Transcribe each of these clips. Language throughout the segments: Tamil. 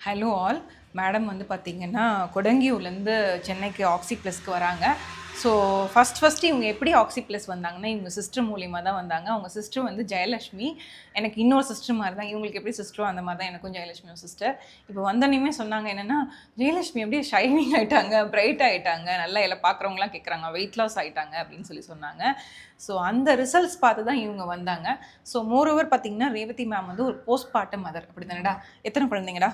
Hello all. மேடம் வந்து பார்த்தீங்கன்னா கொடங்கியூர்லேருந்து சென்னைக்கு ஆக்சி ப்ளஸ்க்கு வராங்க. ஸோ ஃபஸ்ட்டு இவங்க எப்படி ஆக்சி ப்ளஸ் வந்தாங்கன்னா, இவங்க சிஸ்டர் மூலியமாக தான் வந்தாங்க. அவங்க சிஸ்டர் வந்து ஜெயலட்சுமி. எனக்கு இன்னொரு சிஸ்டர் மாதிரி தான். இவங்களுக்கு எப்படி சிஸ்டரோ அந்த மாதிரி தான் எனக்கும் ஜெயலட்சுமியும் சிஸ்டர். இப்போ வந்தோடனேயுமே சொன்னாங்க என்னென்னா, ஜெயலட்சுமி அப்படியே ஷைனிங் ஆகிட்டாங்க, பிரைட் ஆகிட்டாங்க, நல்லா எல்லாம் பார்க்குறவங்களாம் கேட்குறாங்க, வெயிட் லாஸ் ஆகிட்டாங்க அப்படின்னு சொன்னாங்க. ஸோ அந்த ரிசல்ட்ஸ் பார்த்து தான் இவங்க வந்தாங்க. ஸோ மோரோவர் பார்த்தீங்கன்னா ரேவதி மேம் வந்து ஒரு போஸ்ட்மார்ட்டம் மதர். அப்படி தானேடா? எத்தனை குழந்தைங்கடா?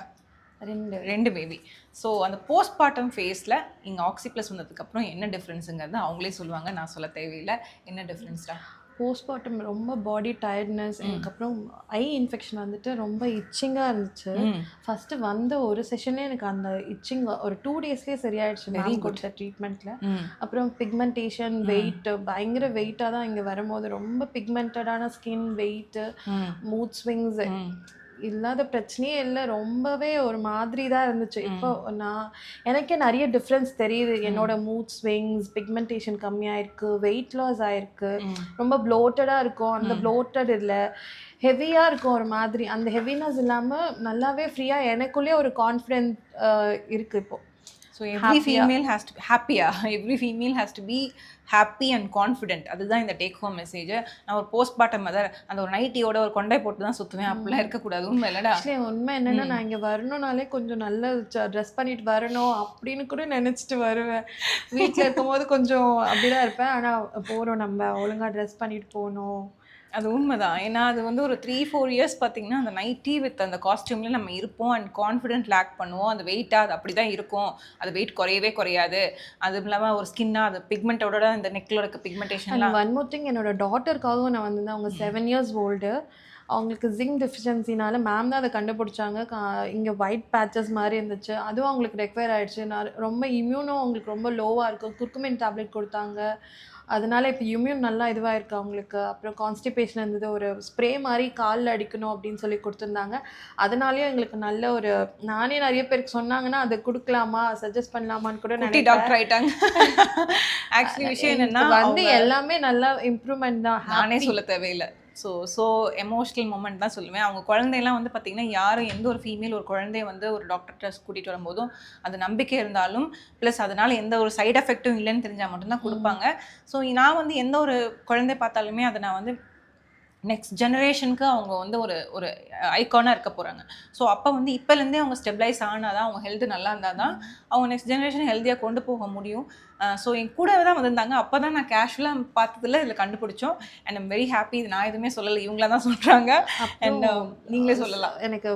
ரெண்டு பேபி. ஸோ அந்த போஸ்ட்மார்ட்டம் ஃபேஸில் இங்கே ஆக்சி ப்ளஸ் வந்ததுக்கப்புறம் என்ன டிஃப்ரென்ஸுங்கிறது அவங்களே சொல்லுவாங்க, நான் சொல்ல தேவையில்லை. என்ன டிஃப்ரென்ஸ்டா? போஸ்ட்மார்ட்டம் ரொம்ப பாடி டயர்ட்னஸ், அதுக்கப்புறம் ஐ இன்ஃபெக்ஷன் வந்துட்டு ரொம்ப இச்சிங்காக இருந்துச்சு. ஃபஸ்ட்டு வந்த ஒரு செஷனே எனக்கு அந்த இச்சிங் ஒரு 2 டேஸ்லேயே சரியாயிடுச்சு மேம் கொடுத்த ட்ரீட்மெண்ட்டில். அப்புறம் பிக்மெண்டேஷன், வெயிட் பயங்கர வெயிட்டாக தான் இங்கே வரும்போது ரொம்ப பிக்மெண்டடான ஸ்கின், வெயிட்டு, மூட் ஸ்விங்ஸ் இல்லாத பிரச்சனையே இல்லை. ரொம்பவே ஒரு மாதிரி தான் இருந்துச்சு. இப்போ எனக்கே நிறைய டிஃப்ரென்ஸ் தெரியுது. என்னோட மூட் ஸ்விங்ஸ், பிக்மெண்டேஷன் கம்மியாயிருக்கு, வெயிட் லாஸ் ஆயிருக்கு, ரொம்ப ப்ளோட்டடாக இருக்கும். அந்த ப்ளோட்டட் இல்லை, ஹெவியாக இருக்கும் ஒரு மாதிரி. அந்த ஹெவினஸ் இல்லாமல் நல்லாவே ஃப்ரீயாக எனக்குள்ளேயே ஒரு கான்ஃபிடென்ட் இருக்குது இப்போது. So every female has to ஹாப்பியா every female has to be happy and confident. அதுதான் இந்த டேக் ஹோம் மெசேஜ். நான் ஒரு போஸ்ட்மார்ட்டம் மதர், அந்த ஒரு நைட்டியோட ஒரு கொண்டை போட்டு தான் சுற்றுவேன். அப்படிலாம் இருக்கக்கூடாது. உண்மை இல்லைடா? உண்மை என்னென்னா, நான் இங்கே வரணும்னாலே கொஞ்சம் நல்ல ட்ரெஸ் பண்ணிட்டு வரணும் அப்படின்னு கூட நினச்சிட்டு வருவேன். வீட்டில் இருக்கும்போது கொஞ்சம் அப்படிதான் இருப்பேன். ஆனால் போகிறோம், நம்ம ஒழுங்காக ட்ரெஸ் பண்ணிட்டு போகணும். அது உண்மைதான். ஏன்னா அது வந்து ஒரு 3-4 இயர்ஸ் பார்த்தீங்கன்னா அந்த நைட்டி வித் அந்த காஸ்டியூம்லேயே நம்ம இருப்போம் அண்ட் கான்ஃபிடென்ட் லேக் பண்ணுவோம். அந்த வெயிட்டாக அது அப்படி தான் இருக்கும். அது வெயிட் குறையவே குறையாது. அதுவும் இல்லாமல் ஒரு ஸ்கின்னாக அது பிக்மெண்ட்டோட இந்த நெக்கில் இருக்க பிக்மெண்டேஷன். ஒன் மோர் திங், என்னோட டாட்டருக்காகவும் நான் வந்திருந்தேன். அவங்க 7 இயர்ஸ் ஓல்டு. அவங்களுக்கு ஜிங்க் டெஃபிஷியன்சினால மேம் தான் அதை கண்டுபிடிச்சாங்க. இங்கே ஒயிட் பேச்சஸ் மாதிரி இருந்துச்சு. அதுவும் அவங்களுக்கு ரெக்வயர் ஆகிடுச்சு. நான் ரொம்ப இம்யூனும் அவங்களுக்கு ரொம்ப லோவாக இருக்கும். குர்குமின் டேப்லெட் கொடுத்தாங்க. அதனால இப்போ இம்யூன் நல்லா இதுவாக இருக்குது அவங்களுக்கு. அப்புறம் கான்ஸ்டிபேஷன் இருந்தது. ஒரு ஸ்ப்ரே மாதிரி காலில் அடிக்கணும் அப்படின்னு சொல்லி கொடுத்துருந்தாங்க. அதனாலேயும் எங்களுக்கு நல்ல ஒரு, நானே நிறைய பேருக்கு சொன்னாங்கன்னா அதை கொடுக்கலாமா, சஜஸ்ட் பண்ணலாமான்னு கூட நிறைய டாக்டர் ஆகிட்டாங்க. ஆக்சுவலி விஷயம் என்னென்னா வந்து எல்லாமே நல்லா இம்ப்ரூவ்மெண்ட் தான். நானே சொல்ல தேவையில்லை. ஸோ எமோஷ்னல் மூமெண்ட் தான் சொல்லுவேன். அவங்க குழந்தையெல்லாம் வந்து பார்த்திங்கன்னா, யாரும் எந்த ஒரு ஃபீமேல் ஒரு குழந்தைய வந்து ஒரு டாக்டர்கிட்ட கூட்டிகிட்டு வரும்போதும் அது நம்பிக்கை இருந்தாலும் ப்ளஸ் அதனால் எந்த ஒரு சைட் எஃபெக்ட்டும் இல்லைன்னு தெரிஞ்சால் மட்டும்தான் கொடுப்பாங்க. ஸோ நான் வந்து எந்த ஒரு குழந்தை பார்த்தாலுமே அதை நான் வந்து நெக்ஸ்ட் ஜெனரேஷனுக்கு அவங்க வந்து ஒரு ஐக்கானாக இருக்க போகிறாங்க. ஸோ அப்போ வந்து இப்போலேருந்தே அவங்க ஸ்டெபிளைஸ் ஆனால் தான், அவங்க ஹெல்த்து நல்லா இருந்தால் தான் அவங்க நெக்ஸ்ட் ஜெனரேஷன் ஹெல்த்தியாக கொண்டு போக முடியும். ஸோ என் கூடவே தான் வந்திருந்தாங்க. அப்போ தான் நான் கேஷுவலாக பார்த்ததில் இதில் கண்டுபிடிச்சோம். And I'm very happy. இது நான் எதுவுமே சொல்லலை, இவங்களா தான் சொல்கிறாங்க. அண்ட் நீங்களே சொல்லலாம். எனக்கு